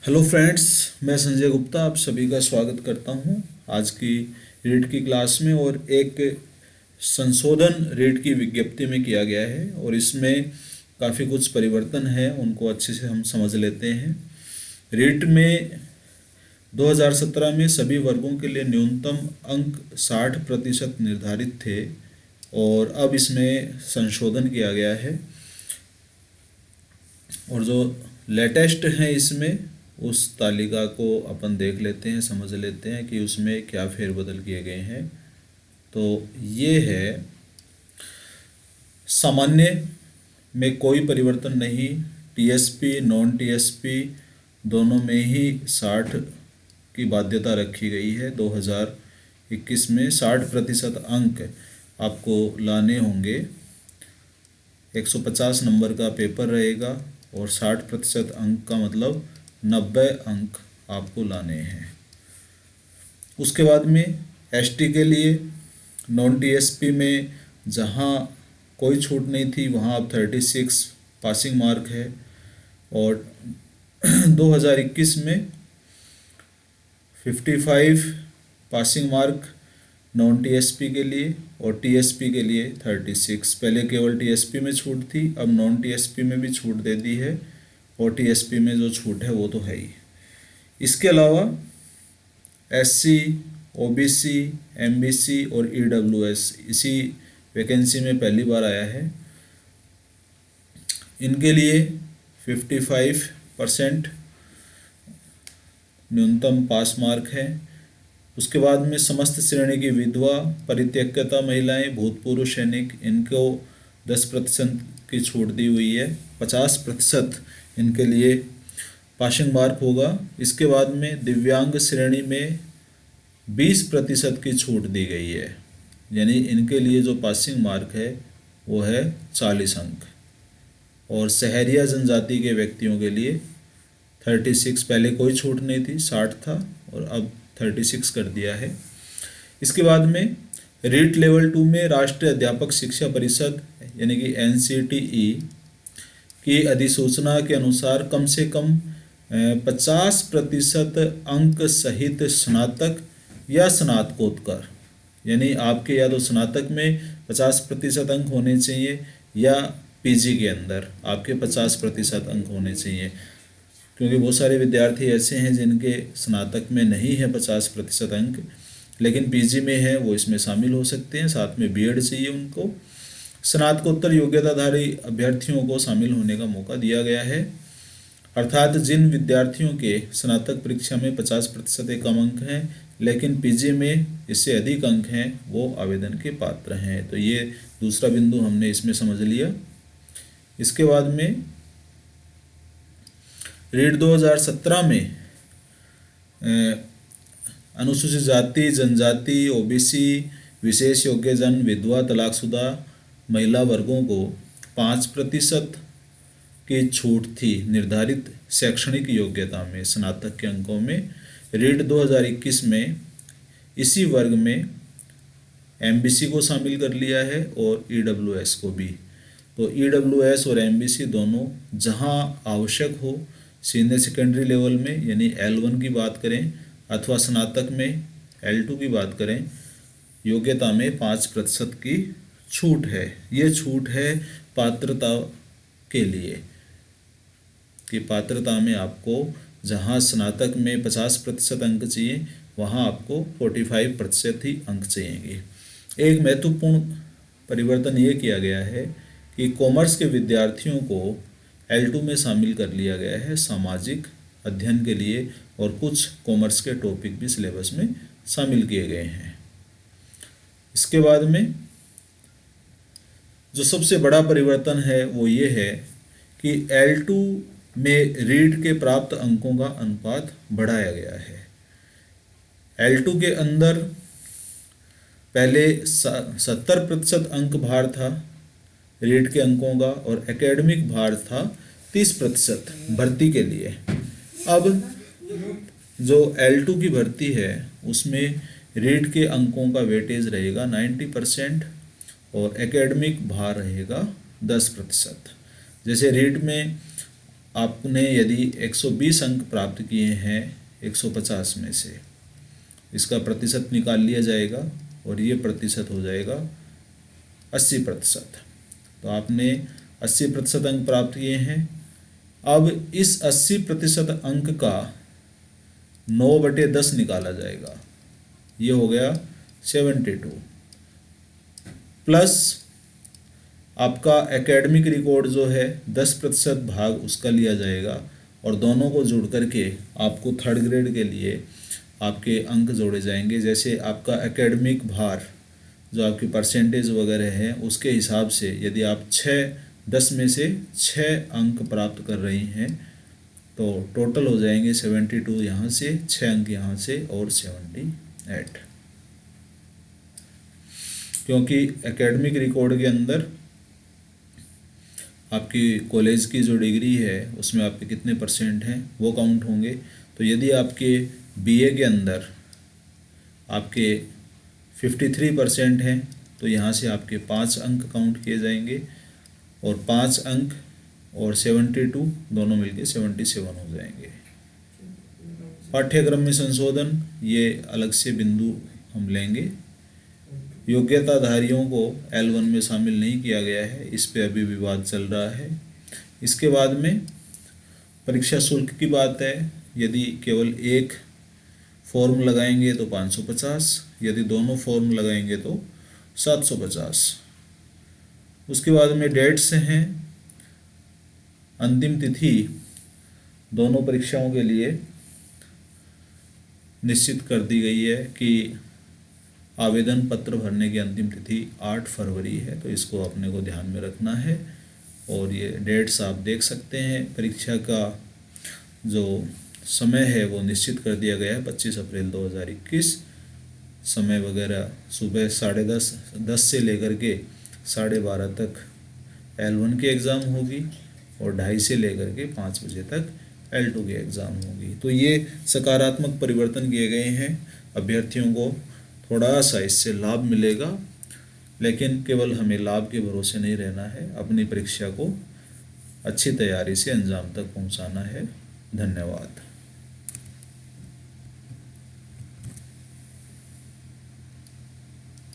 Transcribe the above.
Hello friends, मैं संजय गुप्ता आप सभी का स्वागत करता हूं आज की रीट की क्लास में। और एक संशोधन रीट की विज्ञप्ति में किया गया है और इसमें काफ़ी कुछ परिवर्तन है, उनको अच्छे से हम समझ लेते हैं। रीट में 2017 में सभी वर्गों के लिए न्यूनतम अंक 60% निर्धारित थे और अब इसमें संशोधन किया गया है। और जो लेटेस्ट है इसमें उस तालिका को अपन देख लेते हैं, समझ लेते हैं कि उसमें क्या फेरबदल किए गए हैं। तो ये है, सामान्य में कोई परिवर्तन नहीं, टीएसपी नॉन टीएसपी दोनों में ही 60 की बाध्यता रखी गई है। 2021 में 60% अंक आपको लाने होंगे। 150 नंबर का पेपर रहेगा और 60% अंक का मतलब 90 अंक आपको लाने हैं। उसके बाद में एसटी के लिए नॉन टीएसपी में जहां कोई छूट नहीं थी वहां अब 36 पासिंग मार्क है। और 2021 में 55 पासिंग मार्क नॉन टीएसपी के लिए और टीएसपी के लिए 36। पहले केवल टीएसपी में छूट थी, अब नॉन टीएसपी में भी छूट दे दी है और टीएसपी में जो छूट है वो तो है ही। इसके अलावा एससी, ओबीसी, एमबीसी और ईडब्ल्यूएस इसी वैकेंसी में पहली बार आया है। इनके लिए 55% न्यूनतम पास मार्क है। उसके बाद में समस्त श्रेणी की विधवा, परित्यक्ता महिलाएं, भूतपूर्व सैनिक, इनको 10% की छूट दी हुई है। 50% इनके लिए पासिंग मार्क होगा। इसके बाद में दिव्यांग श्रेणी में 20% की छूट दी गई है, यानी इनके लिए जो पासिंग मार्क है वो है 40 अंक। और शहरिया जनजाति के व्यक्तियों के लिए 36, पहले कोई छूट नहीं थी, 60 था और अब 36 कर दिया है। इसके बाद में रीट लेवल 2 में राष्ट्रीय अध्यापक शिक्षा परिषद यानी कि एनसीटीई की अधिसूचना के अनुसार कम से कम 50% अंक सहित स्नातक या स्नातकोत्तर, यानी आपके या तो स्नातक में 50% अंक होने चाहिए या पीजी के अंदर आपके 50% अंक होने चाहिए, क्योंकि बहुत सारे विद्यार्थी ऐसे हैं जिनके स्नातक में नहीं है 50% अंक लेकिन पीजी में है, वो इसमें शामिल हो सकते हैं। साथ में बीएड चाहिए उनको। स्नातकोत्तर योग्यताधारी अभ्यर्थियों को शामिल होने का मौका दिया गया है, अर्थात जिन विद्यार्थियों के स्नातक परीक्षा में 50% से कम अंक हैं लेकिन पीजी में इससे अधिक अंक हैं वो आवेदन के पात्र हैं। तो ये दूसरा बिंदु हमने इसमें समझ लिया। इसके बाद में रीट 2017 में अनुसूचित जाति, जनजाति, ओबीसी, विशेष योग्यजन, विधवा, तलाकशुदा महिला वर्गों को 5% की छूट थी निर्धारित शैक्षणिक योग्यता में, स्नातक के अंकों में। रीट 2021 में इसी वर्ग में एमबीसी को शामिल कर लिया है और ईडब्ल्यूएस को भी। तो ईडब्ल्यूएस और एमबीसी दोनों जहां आवश्यक हो, सीनियर सेकेंडरी लेवल में यानी L1 की बात करें अथवा स्नातक में L2 की बात करें, योग्यता में 5% की छूट है। ये छूट है पात्रता के लिए कि पात्रता में आपको जहां स्नातक में 50% अंक चाहिए वहां आपको 45% ही अंक चाहिए। एक महत्वपूर्ण परिवर्तन ये किया गया है कि कॉमर्स के विद्यार्थियों को L2 में शामिल कर लिया गया है सामाजिक अध्ययन के लिए, और कुछ कॉमर्स के टॉपिक भी सिलेबस में शामिल किए गए हैं। इसके बाद में जो सबसे बड़ा परिवर्तन है वो ये है कि L2 में रीट के प्राप्त अंकों का अनुपात बढ़ाया गया है। L2 के अंदर पहले 70% अंक भार था रीट के अंकों का और एकेडमिक भार था 30% भर्ती के लिए। अब जो L2 की भर्ती है उसमें रीट के अंकों का वेटेज रहेगा 90% और एकेडमिक भार रहेगा 10%। जैसे रीट में आपने यदि 120 अंक प्राप्त किए हैं 150 में से, इसका प्रतिशत निकाल लिया जाएगा और ये प्रतिशत हो जाएगा 80%। तो आपने 80% अंक प्राप्त किए हैं। अब इस 80% अंक का 9/10 निकाला जाएगा, ये हो गया 72, प्लस आपका एकेडमिक रिकॉर्ड जो है 10% भाग उसका लिया जाएगा और दोनों को जोड़ करके आपको थर्ड ग्रेड के लिए आपके अंक जोड़े जाएंगे। जैसे आपका एकेडमिक भार जो आपकी परसेंटेज वगैरह है उसके हिसाब से यदि आप 10 में से 6 अंक प्राप्त कर रही हैं तो टोटल हो जाएंगे 72 यहाँ से, 6 अंक यहाँ से और 78। क्योंकि एकेडमिक रिकॉर्ड के अंदर आपकी कॉलेज की जो डिग्री है उसमें आपके कितने परसेंट हैं वो काउंट होंगे। तो यदि आपके बीए के अंदर आपके 53% हैं तो यहाँ से आपके 5 अंक काउंट किए जाएंगे और 5 अंक और 72 दोनों मिलके 77 हो जाएंगे। पाठ्यक्रम में संशोधन ये अलग से बिंदु हम लेंगे। योग्यताधारियों को L1 में शामिल नहीं किया गया है, इस पे अभी विवाद चल रहा है। इसके बाद में परीक्षा शुल्क की बात है। यदि केवल एक फॉर्म लगाएंगे तो 550, यदि दोनों फॉर्म लगाएंगे तो 750। उसके बाद में डेट्स हैं। अंतिम तिथि दोनों परीक्षाओं के लिए निश्चित कर दी गई है कि आवेदन पत्र भरने की अंतिम तिथि 8 फरवरी है, तो इसको अपने को ध्यान में रखना है। और ये डेट्स आप देख सकते हैं। परीक्षा का जो समय है वो निश्चित कर दिया गया है 25 अप्रैल 2021। समय वगैरह सुबह 10:30 से लेकर के 12:30 तक L1 की एग्ज़ाम होगी और 2:30 से लेकर के 5 बजे तक L2 की एग्ज़ाम होगी। तो ये सकारात्मक परिवर्तन किए गए हैं। अभ्यर्थियों को थोड़ा सा इससे लाभ मिलेगा, लेकिन केवल हमें लाभ के भरोसे नहीं रहना है, अपनी परीक्षा को अच्छी तैयारी से अंजाम तक पहुंचाना है। धन्यवाद।